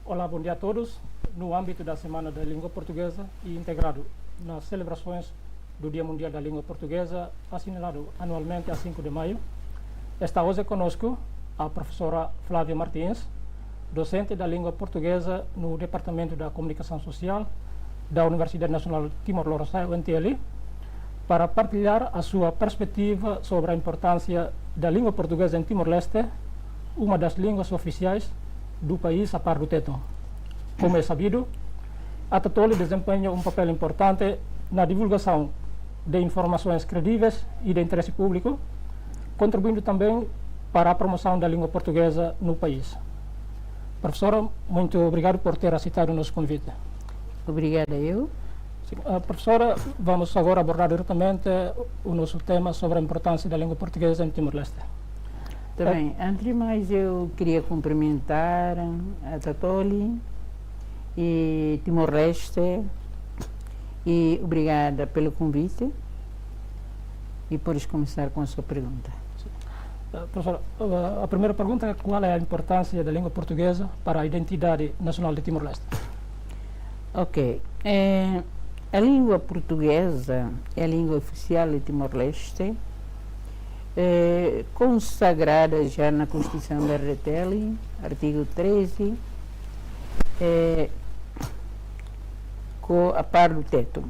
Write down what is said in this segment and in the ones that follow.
Olá, bom dia a todos. No âmbito da Semana da Língua Portuguesa e integrado nas celebrações do Dia Mundial da Língua Portuguesa, assinalado anualmente a 5 de maio, está hoje conosco a professora Flávia Martins, docente da Língua Portuguesa no Departamento da Comunicação Social da Universidade Nacional Timor-Leste, UNTL, para partilhar a sua perspectiva sobre a importância da língua portuguesa em Timor-Leste, uma das línguas oficiais do país a par do teto. Como é sabido, a TATOLI desempenha um papel importante na divulgação de informações credíveis e de interesse público, contribuindo também para a promoção da língua portuguesa no país. Professora, muito obrigado por ter aceitado o nosso convite. Obrigada eu. Sim, professora, vamos agora abordar diretamente o nosso tema sobre a importância da língua portuguesa em Timor-Leste. Também, antes de mais, eu queria cumprimentar a TATOLI e Timor-Leste e obrigada pelo convite e podes começar com a sua pergunta. Professora, a primeira pergunta é qual é a importância da língua portuguesa para a identidade nacional de Timor-Leste? Ok. A língua portuguesa é a língua oficial de Timor-Leste, consagrada já na Constituição da RTL, artigo 13, com a par do teto.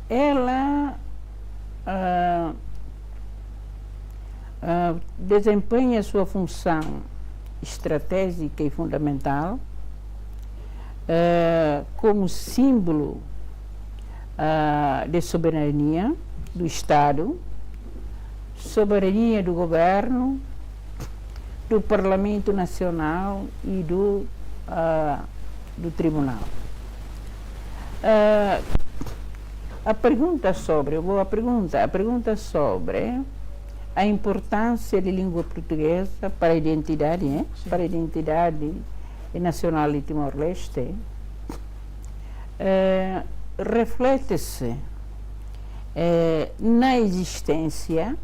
Ela desempenha a sua função estratégica e fundamental como símbolo de soberania do Estado, soberania do governo, do Parlamento Nacional e do Tribunal. A pergunta sobre a importância da língua portuguesa para a identidade, para a identidade nacional de Timor-Leste, reflete-se na existência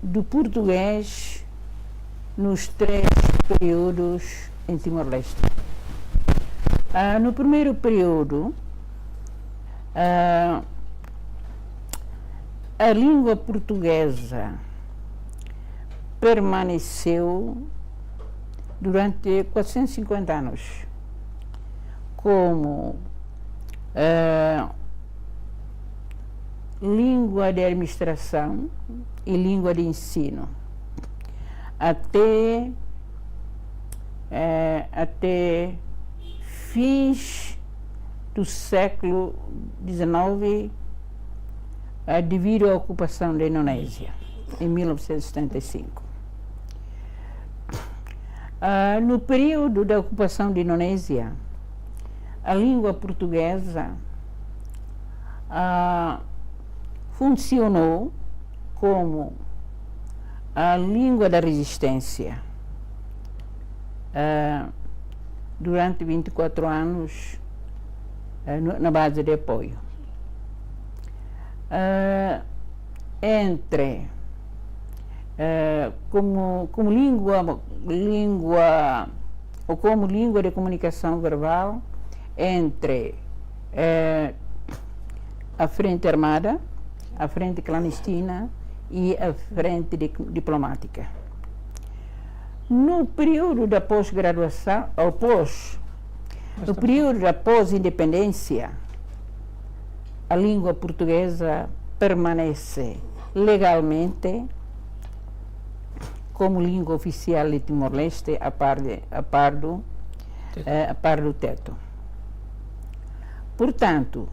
do português nos três períodos em Timor-Leste. No primeiro período, a língua portuguesa permaneceu durante 450 anos como língua de administração e língua de ensino até fins do século XIX, devido à ocupação da Indonésia, em 1975. No período da ocupação da Indonésia, a língua portuguesa funcionou como a língua da resistência durante 24 anos na base de apoio. Como língua ou como língua de comunicação verbal entre a frente armada, a frente clandestina e a frente diplomática. No período da pós-graduação, no período da pós-independência, a língua portuguesa permanece legalmente como língua oficial de Timor-Leste a par do teto. Portanto,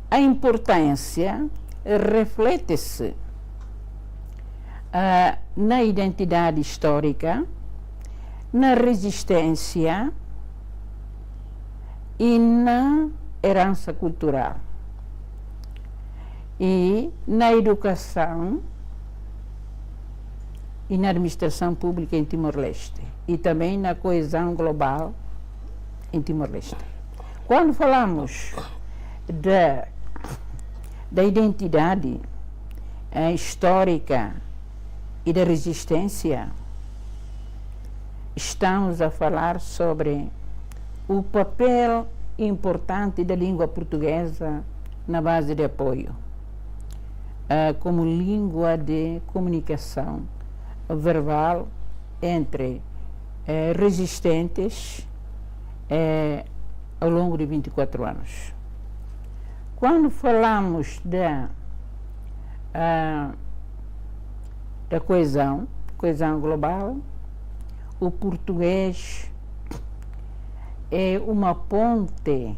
a importância reflete-se na identidade histórica, na resistência e na herança cultural, e na educação e na administração pública em Timor-Leste, e também na coesão global em Timor-Leste. Quando falamos da identidade, histórica e da resistência, estamos a falar sobre o papel importante da língua portuguesa na base de apoio, como língua de comunicação verbal entre resistentes ao longo de 24 anos. Quando falamos da coesão global, o português é uma ponte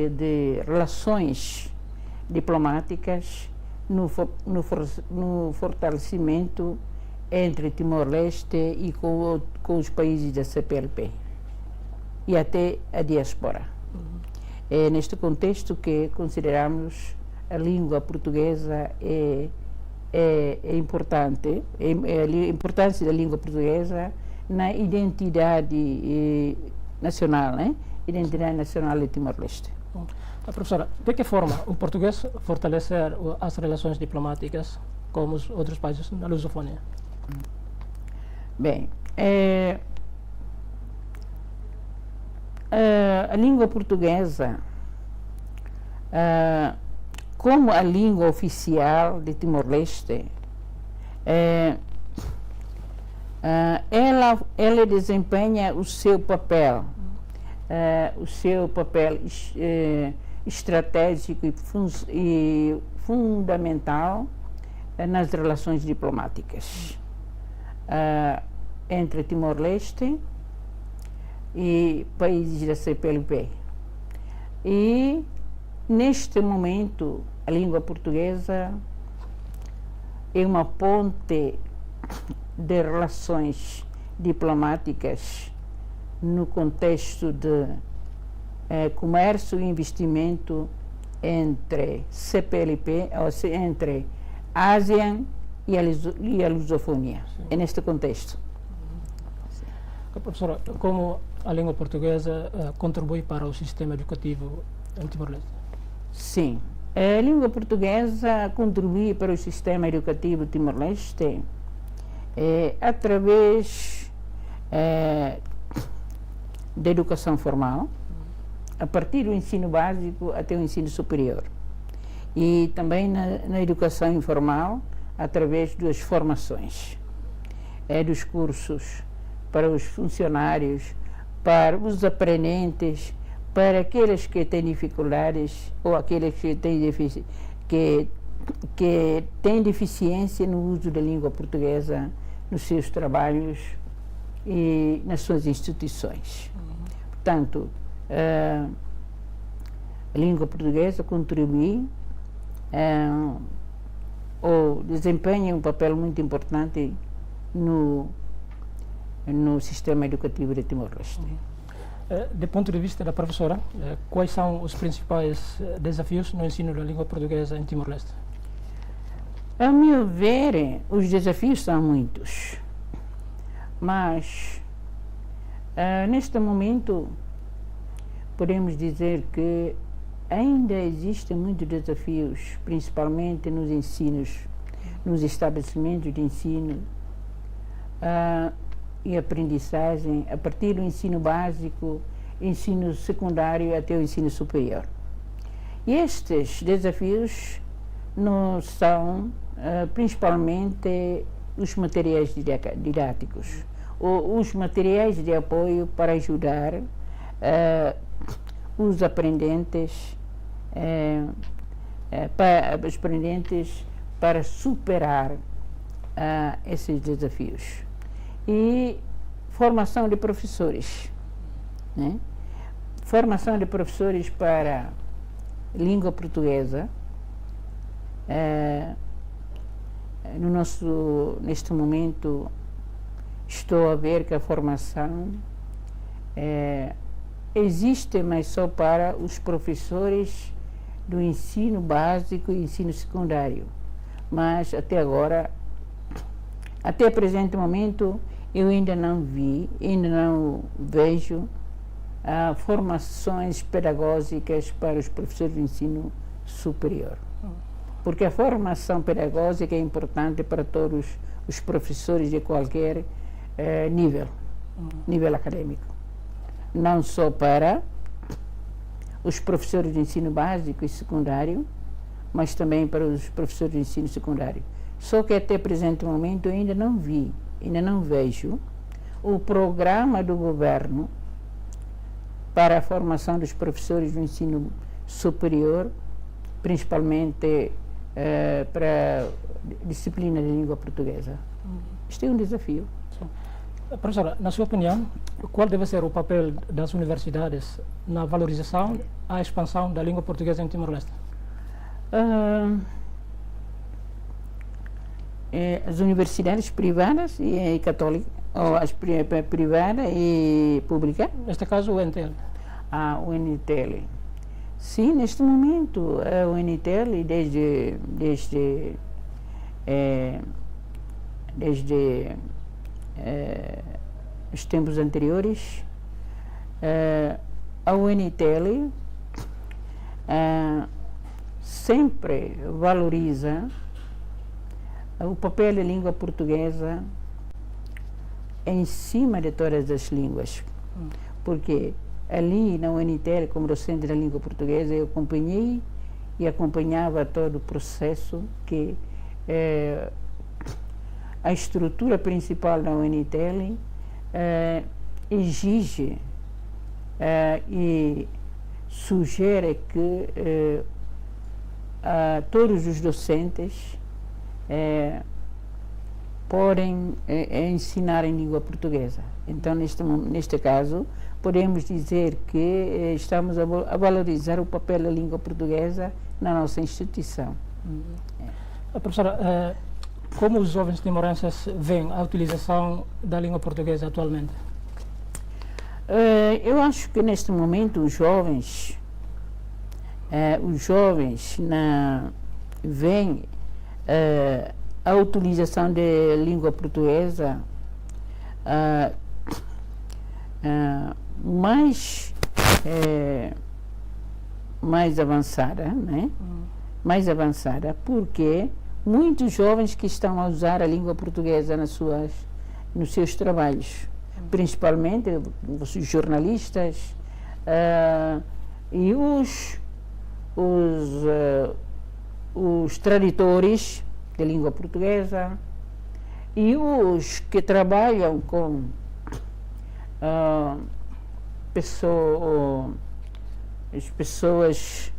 de relações diplomáticas no fortalecimento entre Timor-Leste e com os países da CPLP e até a diáspora. É neste contexto que consideramos a língua portuguesa importante, a importância da língua portuguesa na identidade nacional, né? Identidade nacional de Timor-Leste. Professora, de que forma o português fortalecer as relações diplomáticas com os outros países na lusofonia? Bem, a língua portuguesa, como a língua oficial de Timor-Leste, ela desempenha o seu papel estratégico e fundamental nas relações diplomáticas entre Timor-Leste e países da CPLP. E, neste momento, a língua portuguesa é uma ponte de relações diplomáticas no contexto de comércio e investimento entre CPLP, ou seja, entre a ASEAN e a lusofonia. É neste contexto. Professora, como a língua portuguesa contribui para o sistema educativo em Timor-Leste? Sim, a língua portuguesa contribui para o sistema educativo Timor-Leste através da educação formal, a partir do ensino básico até o ensino superior. E também na educação informal, através das formações, dos cursos para os funcionários, para os aprendentes, para aqueles que têm dificuldades ou aqueles que têm deficiência no uso da língua portuguesa nos seus trabalhos e nas suas instituições. Portanto, a língua portuguesa contribui ou desempenha um papel muito importante no sistema educativo de Timor-Leste. Do ponto de vista da professora, quais são os principais desafios no ensino da língua portuguesa em Timor-Leste? A meu ver, os desafios são muitos, mas neste momento podemos dizer que ainda existem muitos desafios, principalmente nos ensinos, nos estabelecimentos de ensino e aprendizagem, a partir do ensino básico, ensino secundário até o ensino superior. E estes desafios não são principalmente os materiais didáticos, ou os materiais de apoio para ajudar os aprendentes, para superar esses desafios. E formação de professores, né? Formação de professores para língua portuguesa. Neste momento, estou a ver que a formação existe, mas só para os professores do ensino básico e ensino secundário. Mas até agora, até o presente momento, eu ainda não vejo formações pedagógicas para os professores do ensino superior. porque a formação pedagógica é importante para todos os professores de qualquer nível acadêmico. Não só para os professores de ensino básico e secundário, mas também para os professores de ensino secundário. Só que até presente momento eu ainda não vejo o programa do governo para a formação dos professores do ensino superior, principalmente para a disciplina de língua portuguesa. Isto é um desafio. Professora, na sua opinião, qual deve ser o papel das universidades na valorização e expansão da língua portuguesa em Timor-Leste? As universidades privadas e católicas, ou as privada e pública? Neste caso, o UNTL. O UNTL. Sim, neste momento, a UNTL, desde os tempos anteriores, a UNTL sempre valoriza o papel da língua portuguesa em cima de todas as línguas, porque ali na UNTL, como docente da língua portuguesa, eu acompanhei e acompanhava todo o processo que a estrutura principal da UNTL exige e sugere que todos os docentes podem ensinar em língua portuguesa. Então, neste caso, podemos dizer que estamos a valorizar o papel da língua portuguesa na nossa instituição. Professora, como os jovens timorenses veem a utilização da língua portuguesa atualmente? Eu acho que neste momento os jovens veem a utilização da língua portuguesa mais avançada, né? Mais avançada, porque muitos jovens que estão a usar a língua portuguesa nos seus trabalhos, principalmente os jornalistas e os tradutores de língua portuguesa e os que trabalham com as pessoas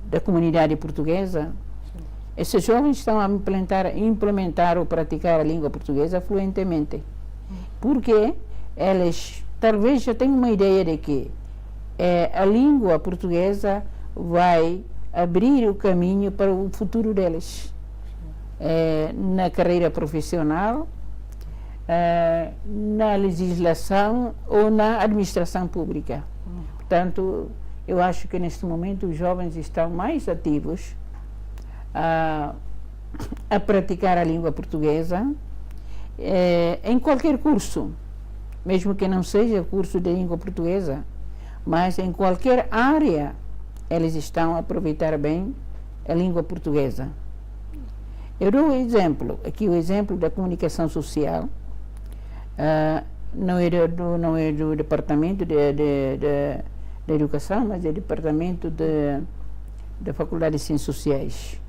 da comunidade portuguesa. Esses jovens estão a implementar ou praticar a língua portuguesa fluentemente, porque eles talvez já tenham uma ideia de que a língua portuguesa vai abrir o caminho para o futuro deles, na carreira profissional, na legislação ou na administração pública. Portanto, eu acho que neste momento os jovens estão mais ativos a praticar a língua portuguesa em qualquer curso, mesmo que não seja curso de língua portuguesa, mas em qualquer área eles estão a aproveitar bem a língua portuguesa. Eu dou um exemplo, aqui o exemplo da comunicação social, não é do Departamento de Educação, mas é do Departamento da Faculdade de Ciências Sociais.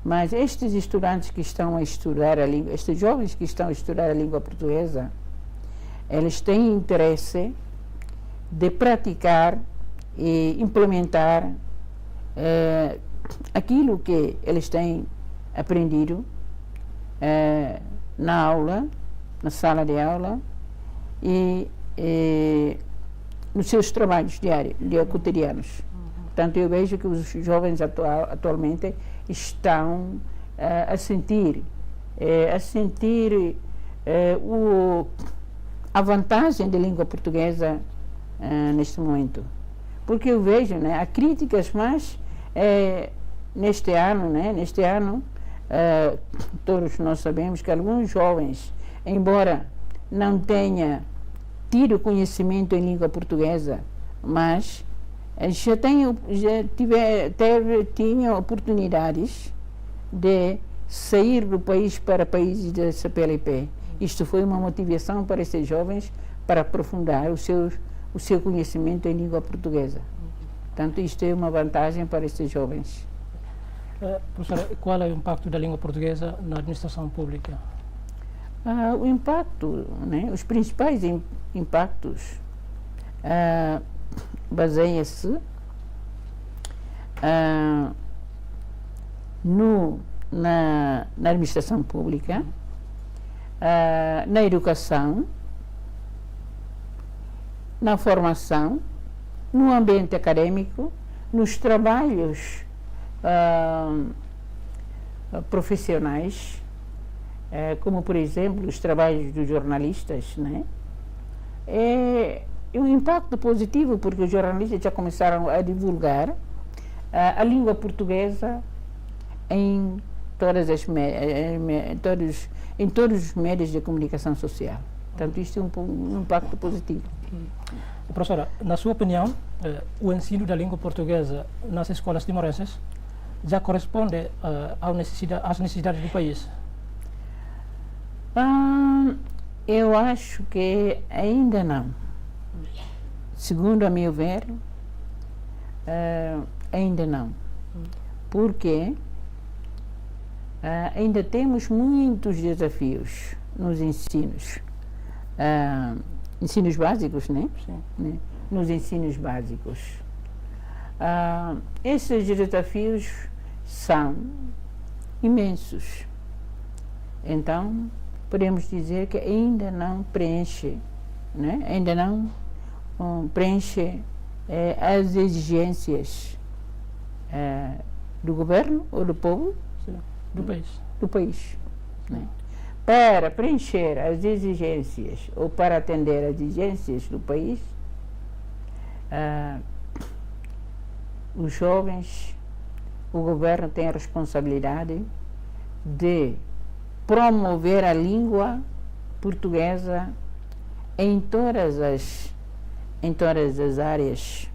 Mas estes estudantes que estão a estudar a língua, estes jovens que estão a estudar a língua portuguesa, eles têm interesse de praticar e implementar aquilo que eles têm aprendido na aula, na sala de aula e nos seus trabalhos diários, cotidianos. Portanto, eu vejo que os jovens atualmente estão a sentir a vantagem da língua portuguesa neste momento. Porque eu vejo, né, há críticas, mas neste ano, todos nós sabemos que alguns jovens, embora não tenham tido conhecimento em língua portuguesa, mas tinha oportunidades de sair do país para países da CPLP. Isto foi uma motivação para esses jovens para aprofundar o seu conhecimento em língua portuguesa. Portanto, isto é uma vantagem para estes jovens. Professora, qual é o impacto da língua portuguesa na administração pública? O impacto, né, os principais impactos baseiam-se na administração pública, na educação, na formação, no ambiente acadêmico, nos trabalhos profissionais, como por exemplo os trabalhos dos jornalistas, né? É um impacto positivo porque os jornalistas já começaram a divulgar a língua portuguesa em todos os meios de comunicação social. Portanto, isto é um impacto positivo. Professora, na sua opinião, o ensino da língua portuguesa nas escolas timorenses já corresponde às necessidades do país? Eu acho que ainda não. Segundo a meu ver, ainda não. Porque ainda temos muitos desafios nos ensinos. Ensinos básicos, né? Sim. Né? Nos ensinos básicos. Esses desafios são imensos. Então, podemos dizer que ainda não preenche, né? Ainda não preenche as exigências do governo ou do povo, Sim. Do país. Do país, né? Para preencher as exigências ou para atender às exigências do país, os jovens, o governo tem a responsabilidade de promover a língua portuguesa em todas as áreas,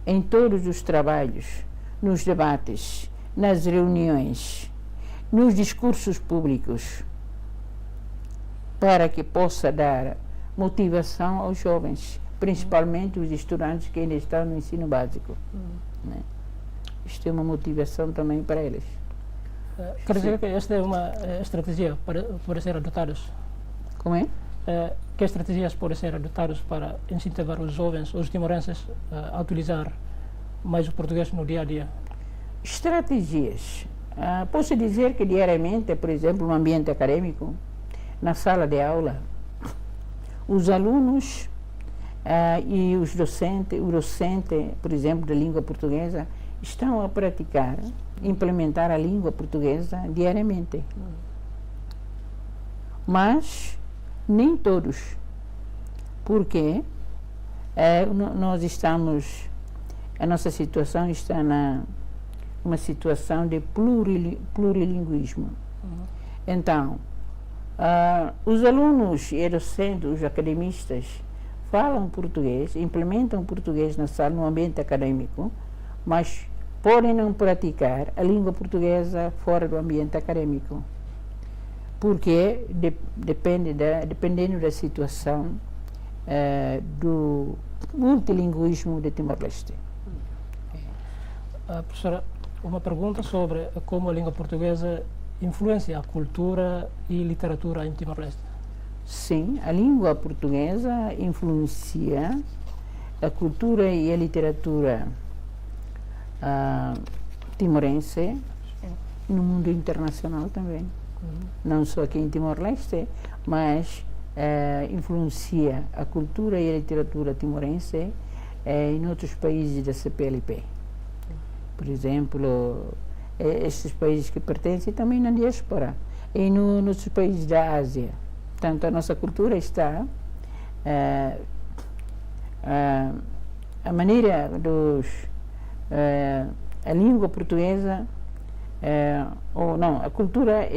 em todos os trabalhos, nos debates, nas reuniões, nos discursos públicos, para que possa dar motivação aos jovens, principalmente os estudantes que ainda estão no ensino básico. Né? Isto é uma motivação também para eles. Quer dizer que esta é uma estratégia para ser adotadas? Como é? Que estratégias podem ser adotadas para incentivar os jovens, os timorenses, a utilizar mais o português no dia a dia? Estratégias. Posso dizer que diariamente, por exemplo, no ambiente acadêmico, na sala de aula, os alunos e os docentes, o docente, por exemplo, da língua portuguesa, estão a praticar, implementar a língua portuguesa diariamente. Mas nem todos, porque a nossa situação está uma situação de plurilinguismo. Então, os alunos e docentes, os academistas, falam português, implementam português no ambiente acadêmico, mas podem não praticar a língua portuguesa fora do ambiente acadêmico, porque dependendo da situação do multilinguismo de Timor-Leste. Professora, uma pergunta sobre como a língua portuguesa influencia a cultura e literatura em Timor-Leste. Sim, a língua portuguesa influencia a cultura e a literatura timorense e no mundo internacional também. Não só aqui em Timor-Leste, mas influencia a cultura e a literatura timorense em outros países da CPLP. Por exemplo, estes países que pertencem também na diáspora e nos países da Ásia. Portanto, a nossa cultura está a maneira a língua portuguesa ou não, a cultura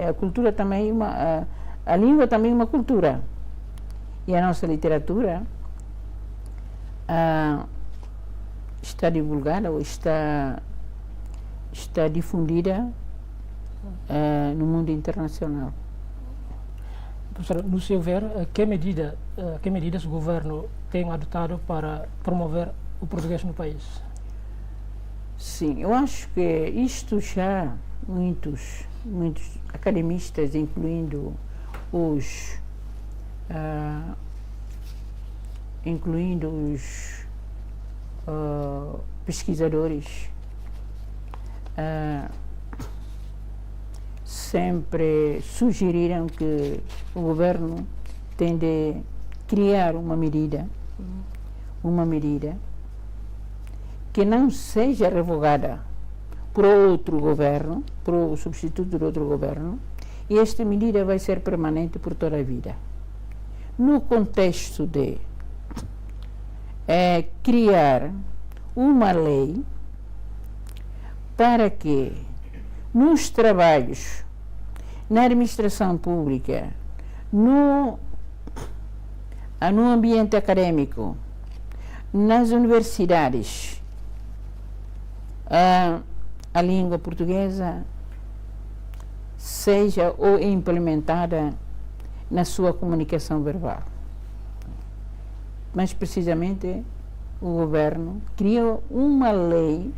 a cultura também a língua também é uma cultura, e a nossa literatura está divulgada ou está difundida no mundo internacional. Professora, no seu ver, que medidas o governo tem adotado para promover o português no país? Sim, eu acho que isto já muitos academistas, incluindo os pesquisadores, sempre sugeriram que o governo tem de criar uma medida que não seja revogada por outro governo, por o substituto de outro governo, e esta medida vai ser permanente por toda a vida. No contexto de criar uma lei para que nos trabalhos, na administração pública, no ambiente acadêmico, nas universidades, a língua portuguesa seja ou implementada na sua comunicação verbal. Mas, precisamente, o governo criou uma lei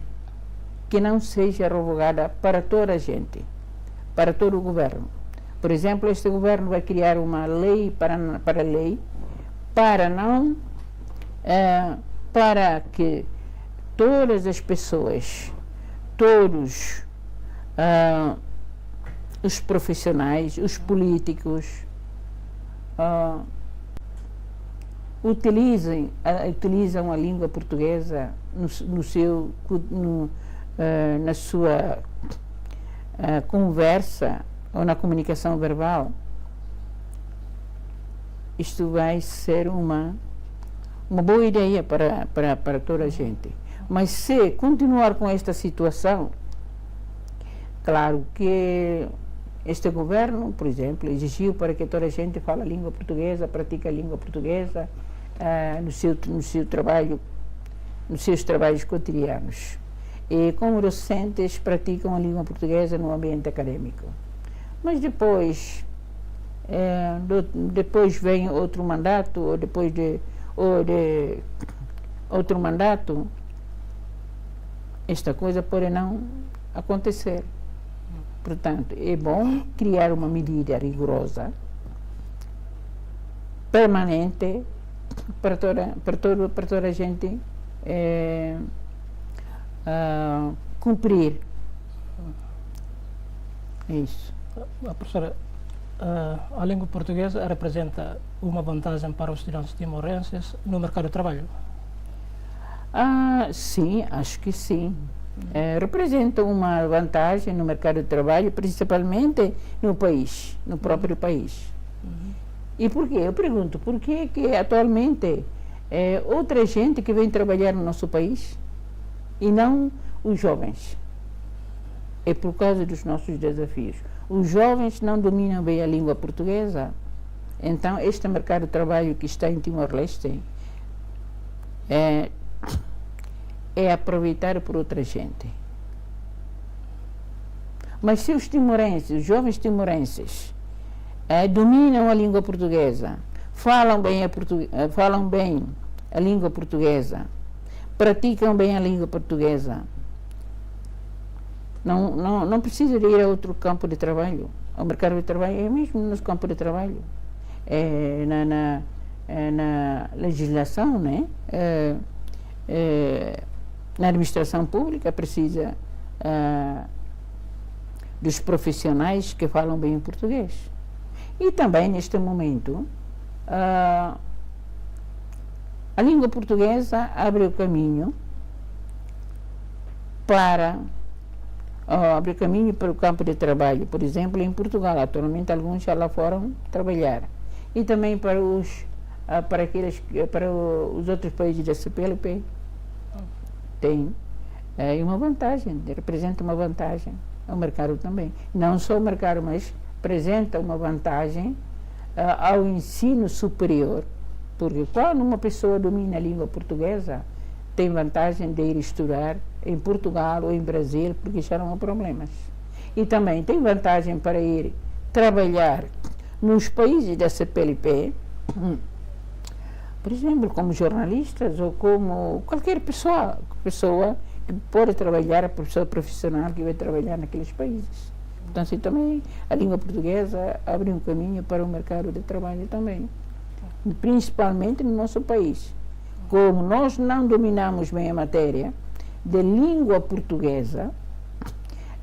que não seja revogada para toda a gente, para todo o governo. Por exemplo, este governo vai criar uma lei para que todas as pessoas, todos os profissionais, os políticos, utilizam a língua portuguesa na sua conversa ou na comunicação verbal. Isto vai ser uma boa ideia para toda a gente. Mas se continuar com esta situação, claro que este governo, por exemplo, exigiu para que toda a gente fale a língua portuguesa, pratique a língua portuguesa no seu trabalho, nos seus trabalhos cotidianos. E como docentes praticam a língua portuguesa no ambiente acadêmico. Mas depois vem outro mandato, ou depois de outro mandato, esta coisa pode não acontecer. Portanto, é bom criar uma medida rigorosa, permanente, para toda a gente cumprir. É isso. Professora, a língua portuguesa representa uma vantagem para os estudantes timorenses no mercado de trabalho? Sim, acho que sim. Representa uma vantagem no mercado de trabalho, principalmente no país, no próprio país. E por quê? Eu pergunto, por que atualmente outra gente que vem trabalhar no nosso país e não os jovens? É por causa dos nossos desafios. Os jovens não dominam bem a língua portuguesa, então este mercado de trabalho que está em Timor-Leste é aproveitado por outra gente. Mas se os jovens timorenses, dominam a língua portuguesa, falam bem a língua portuguesa, praticam bem a língua portuguesa, não precisa de ir a outro campo de trabalho. O mercado de trabalho é mesmo nos campos de trabalho. Na legislação, né? Na administração pública precisa dos profissionais que falam bem o português. E também, neste momento, a língua portuguesa abre o caminho para o campo de trabalho. Por exemplo, em Portugal, atualmente alguns já lá foram trabalhar. E também para os outros países da CPLP. Tem uma vantagem, representa uma vantagem ao mercado também. Não só o mercado, mas apresenta uma vantagem ao ensino superior, porque quando uma pessoa domina a língua portuguesa, tem vantagem de ir estudar em Portugal ou em Brasil, porque já não há problemas. E também tem vantagem para ir trabalhar nos países da CPLP, por exemplo, como jornalistas ou como qualquer pessoa que pode trabalhar, a pessoa profissional que vai trabalhar naqueles países. Então, assim, também a língua portuguesa abre um caminho para o mercado de trabalho também, principalmente no nosso país. Como nós não dominamos bem a matéria de língua portuguesa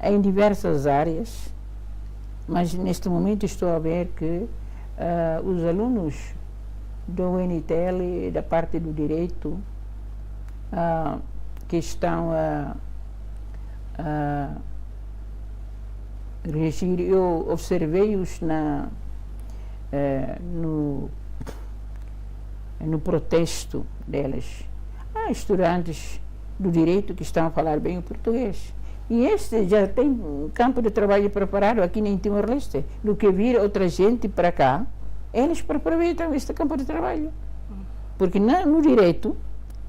em diversas áreas, mas neste momento estou a ver que os alunos do UNITL, da parte do direito, que estão a regir, eu observei-os no protesto deles. Há estudantes do direito que estão a falar bem o português. E este já tem um campo de trabalho preparado aqui em Timor-Leste. Do que vir outra gente para cá, eles aproveitam este campo de trabalho. Porque no direito,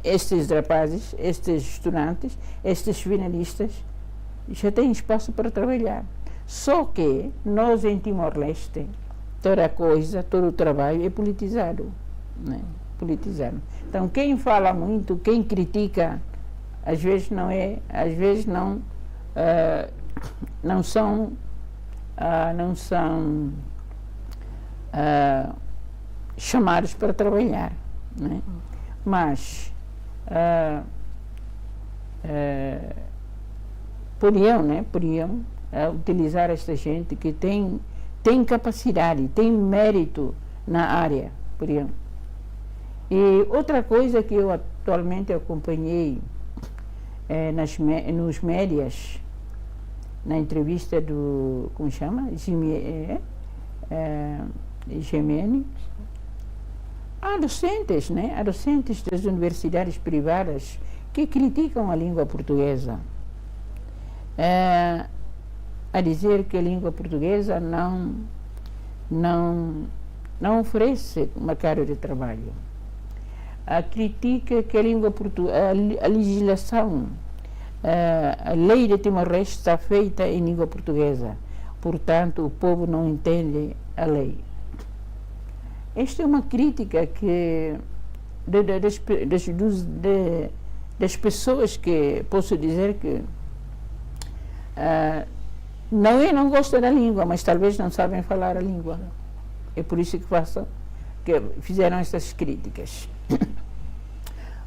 estes rapazes, estes estudantes, estes finalistas, já têm espaço para trabalhar. Só que nós em Timor-Leste, toda a coisa, todo o trabalho é politizado. Né? Politizado. Então quem fala muito, quem critica, às vezes não são chamados para trabalhar, né? Mas podiam utilizar esta gente que tem capacidade, tem mérito na área, podiam. E outra coisa que eu atualmente acompanhei nos médias, na entrevista do, como chama? Gemene, há docentes, né? Há docentes das universidades privadas que criticam a língua portuguesa, a dizer que a língua portuguesa não oferece mercado de trabalho. A critica que a língua portuguesa, a legislação, a lei de Timor-Leste está feita em língua portuguesa, portanto o povo não entende a lei. Esta é uma crítica que das pessoas que posso dizer que não gostam da língua, mas talvez não sabem falar a língua. É por isso que fizeram essas críticas.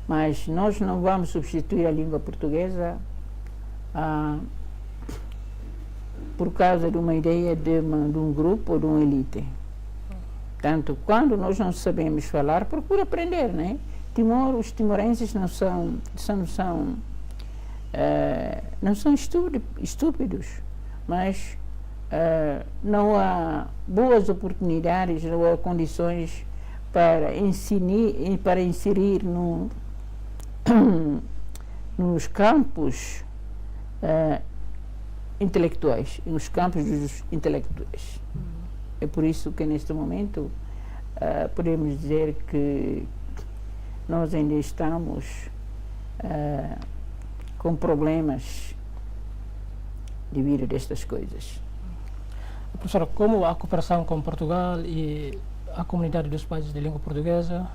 Mas nós não vamos substituir a língua portuguesa por causa de uma ideia de um grupo ou de uma elite. Portanto, quando nós não sabemos falar, procura aprender, né? Os timorenses não são estúpidos, mas não há boas oportunidades ou condições para inserir nos campos intelectuais, nos campos dos intelectuais. É por isso que neste momento podemos dizer que nós ainda estamos com problemas devido a estas coisas. Professora, como a cooperação com Portugal e a comunidade dos países de língua portuguesa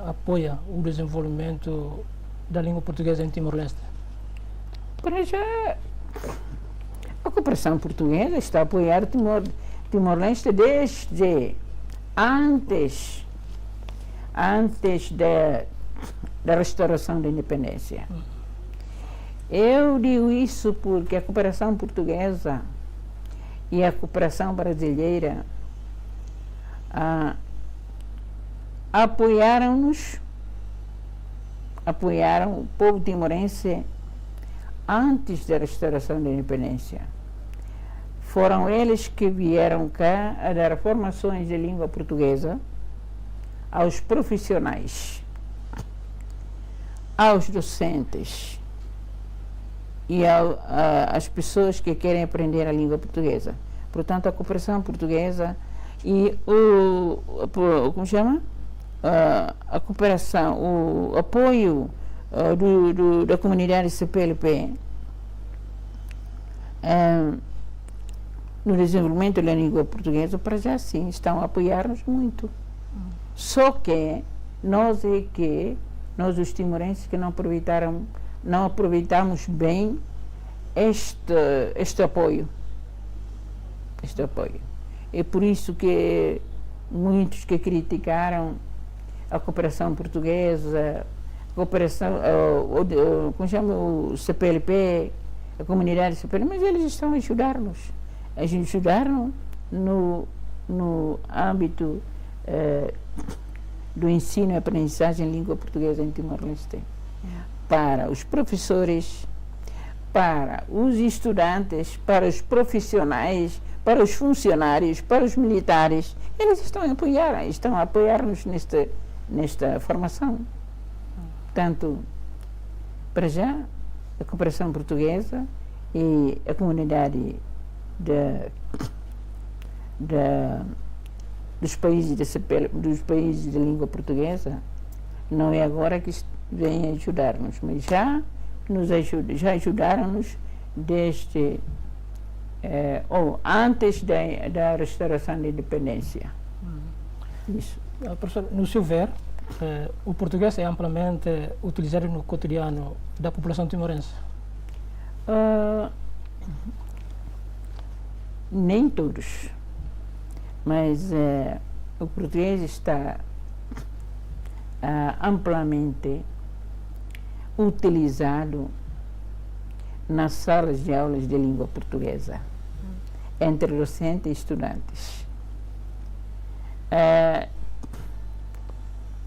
apoia o desenvolvimento da língua portuguesa em Timor-Leste? Para já, a cooperação portuguesa está a apoiar Timor-Leste desde antes da restauração da independência. Eu digo isso porque a cooperação portuguesa e a cooperação brasileira apoiaram o povo timorense antes da restauração da independência. Foram eles que vieram cá a dar formações de língua portuguesa aos profissionais, aos docentes e às pessoas que querem aprender a língua portuguesa. Portanto, a cooperação portuguesa e como chama? A cooperação, o apoio da comunidade CPLP no desenvolvimento da língua portuguesa, para já sim, estão a apoiar-nos muito. Só que nós os timorenses, que não aproveitamos bem este apoio. É por isso que muitos que criticaram a cooperação portuguesa, como chama o CPLP, a comunidade CPLP, mas eles estão a ajudar-nos. No âmbito do ensino e aprendizagem em língua portuguesa em Timor-Leste. Para os professores, para os estudantes, para os profissionais, para os funcionários, para os militares, eles estão a apoiar-nos nesta formação. Portanto, para já, a cooperação portuguesa e a comunidade dos países de língua portuguesa, não é agora que vêm ajudar-nos, mas já ajudaram-nos antes da restauração da independência. Isso. Professor, no seu ver, o português é amplamente utilizado no cotidiano da população timorense? Nem todos, mas o português está amplamente utilizado nas salas de aulas de língua portuguesa, entre docentes e estudantes.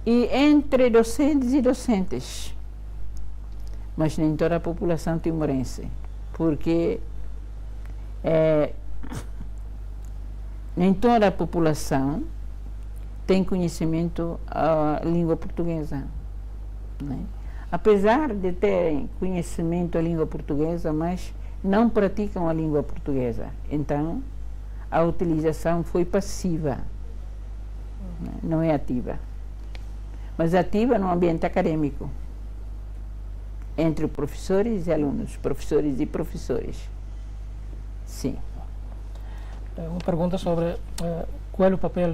E entre docentes e docentes, mas nem toda a população timorense, porque nem toda a população tem conhecimento da língua portuguesa, né? Apesar de terem conhecimento da língua portuguesa, mas não praticam a língua portuguesa. Então, a utilização foi passiva, né? Não é ativa. Mas ativa no ambiente acadêmico, entre professores e alunos, professores e professores. Sim. Uma pergunta sobre qual é o papel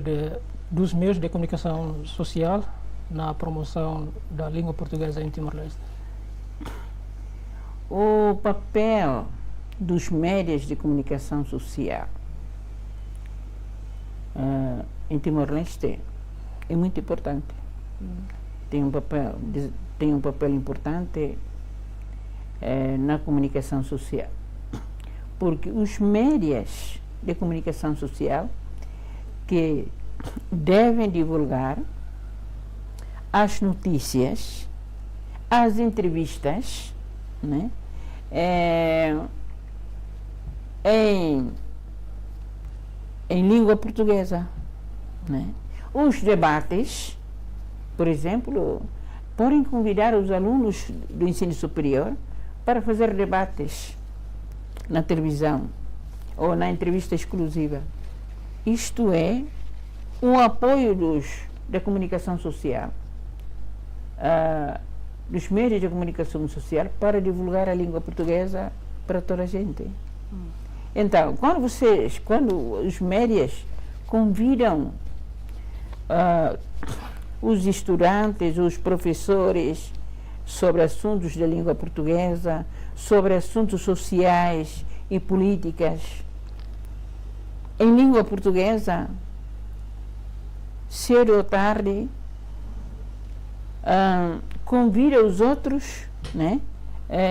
dos meios de comunicação social na promoção da língua portuguesa em Timor-Leste? O papel dos meios de comunicação social em Timor-Leste é muito importante. Tem um papel importante na comunicação social, porque os meios de comunicação social que devem divulgar as notícias, as entrevistas, né, em língua portuguesa, né? Os debates, por exemplo, podem convidar os alunos do ensino superior para fazer debates na televisão ou na entrevista exclusiva. Isto é um apoio da comunicação social, dos meios de comunicação social, para divulgar a língua portuguesa para toda a gente. Então, quando os médias convidam os estudantes, os professores, sobre assuntos da língua portuguesa, sobre assuntos sociais e políticas em língua portuguesa, cedo ou tarde, convida os outros, né?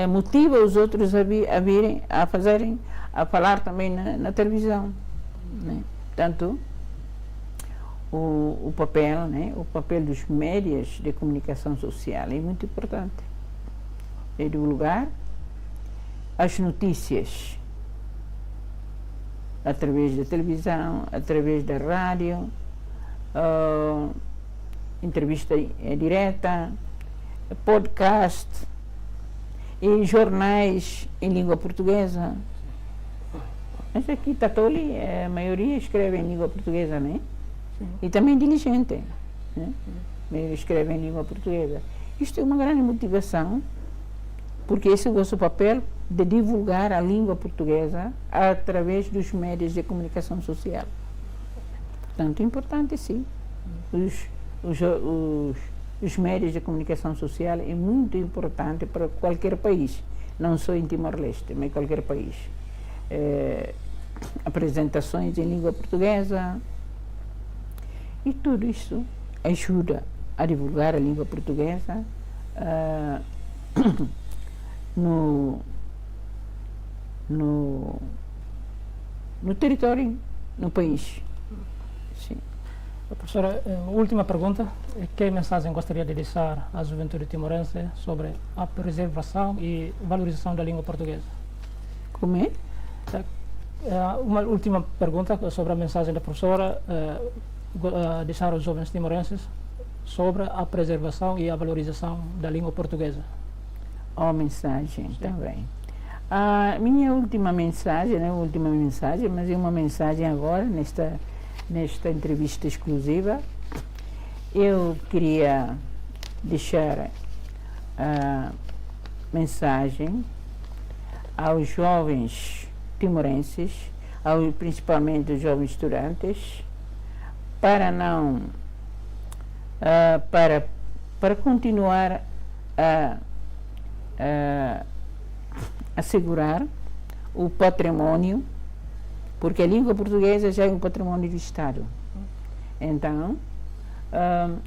Motiva os outros a virem, a falar também na televisão, né? Portanto, o papel, né? O papel dos meios de comunicação social é muito importante. É divulgar as notícias através da televisão, através da rádio, entrevista direta, podcast e jornais em língua portuguesa. Mas aqui Tatoli, a maioria escreve em língua portuguesa, né? E também diligente, né? Escreve em língua portuguesa. Isto é uma grande motivação, porque esse é o nosso papel de divulgar a língua portuguesa através dos meios de comunicação social. Portanto, é importante, sim. Os meios de comunicação social é muito importante para qualquer país, não só em Timor-Leste, mas em qualquer país. Apresentações em língua portuguesa e tudo isso ajuda a divulgar a língua portuguesa no território, no país. Sim. Professora, última pergunta. Que mensagem gostaria de deixar à juventude timorense sobre a preservação e valorização da língua portuguesa? Como é? Uma última pergunta sobre a mensagem da professora, deixar aos jovens timorenses sobre a preservação e a valorização da língua portuguesa. Mensagem, está bem. A minha última mensagem, não é a última mensagem, mas é uma mensagem agora, nesta entrevista exclusiva. Eu queria deixar a mensagem aos jovens timorenses, principalmente os jovens estudantes, para não para continuar a assegurar o património, porque a língua portuguesa já é um património do Estado. Então,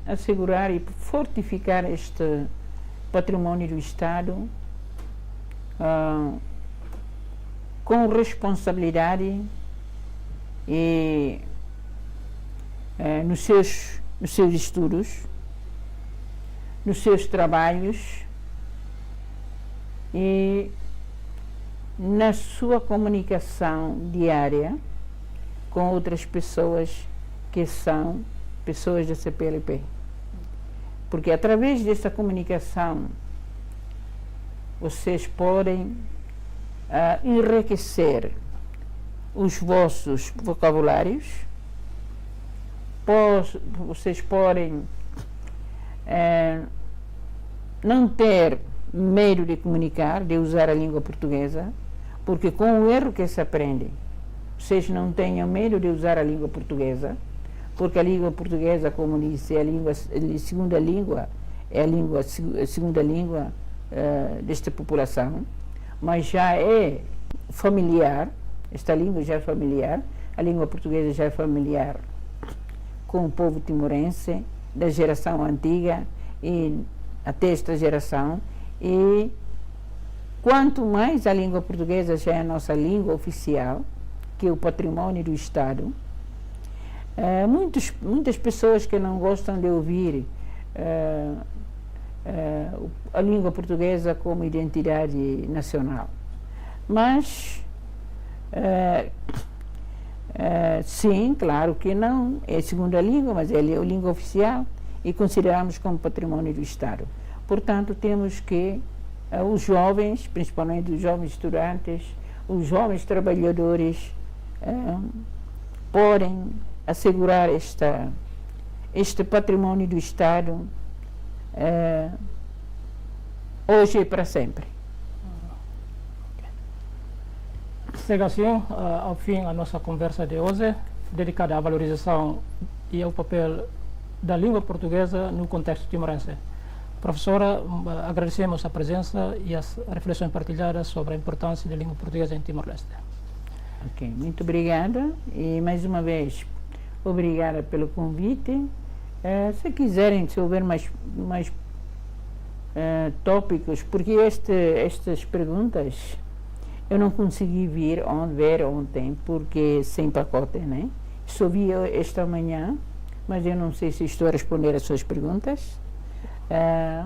assegurar e fortificar este património do Estado com responsabilidade e nos seus estudos, nos seus trabalhos e na sua comunicação diária com outras pessoas que são pessoas da CPLP. Porque através dessa comunicação vocês podem enriquecer os vossos vocabulários, vocês podem não ter medo de comunicar, de usar a língua portuguesa, porque com o erro que se aprende, vocês não tenham medo de usar a língua portuguesa, porque a língua portuguesa, como disse, é a segunda língua, a segunda língua desta população, mas já é familiar, esta língua já é familiar, a língua portuguesa já é familiar com o povo timorense, da geração antiga e até esta geração, e quanto mais a língua portuguesa já é a nossa língua oficial, que é o património do Estado, muitas pessoas que não gostam de ouvir a língua portuguesa como identidade nacional. Mas, sim, claro que não, é a segunda língua, mas ela é a língua oficial e consideramos como património do Estado. Portanto, temos que os jovens, principalmente os jovens estudantes, os jovens trabalhadores, podem assegurar este património do Estado hoje e para sempre. Chega assim ao fim a nossa conversa de hoje, dedicada à valorização e ao papel da língua portuguesa no contexto timorense. Professora, agradecemos a presença e as reflexões partilhadas sobre a importância da língua portuguesa em Timor-Leste. Ok, muito obrigada e mais uma vez obrigada pelo convite. Se quiserem, se houver mais tópicos, porque estas perguntas eu não consegui ver ontem, porque sem pacote, né? Só vi esta manhã, mas eu não sei se estou a responder às suas perguntas.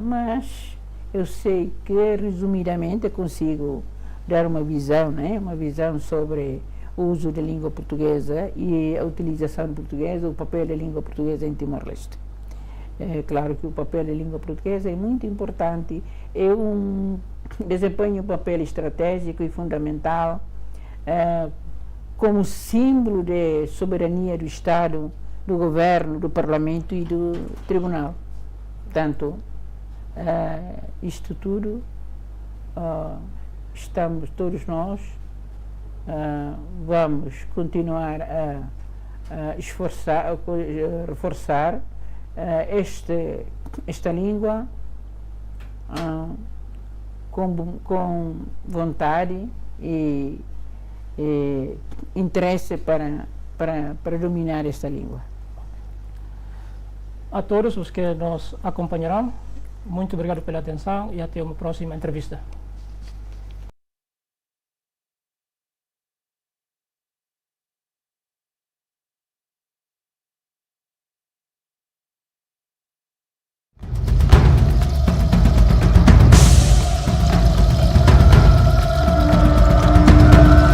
Mas eu sei que resumidamente consigo dar uma visão, né? Uma visão sobre o uso da língua portuguesa e a utilização portuguesa, o papel da língua portuguesa em Timor-Leste. É claro que o papel da língua portuguesa é muito importante, desempenha um papel estratégico e fundamental como símbolo de soberania do Estado, do governo, do Parlamento e do Tribunal. Portanto, isto tudo, estamos todos nós, vamos continuar a esforçar, reforçar esta língua com vontade e interesse para dominar esta língua. A todos os que nos acompanharão, muito obrigado pela atenção e até uma próxima entrevista.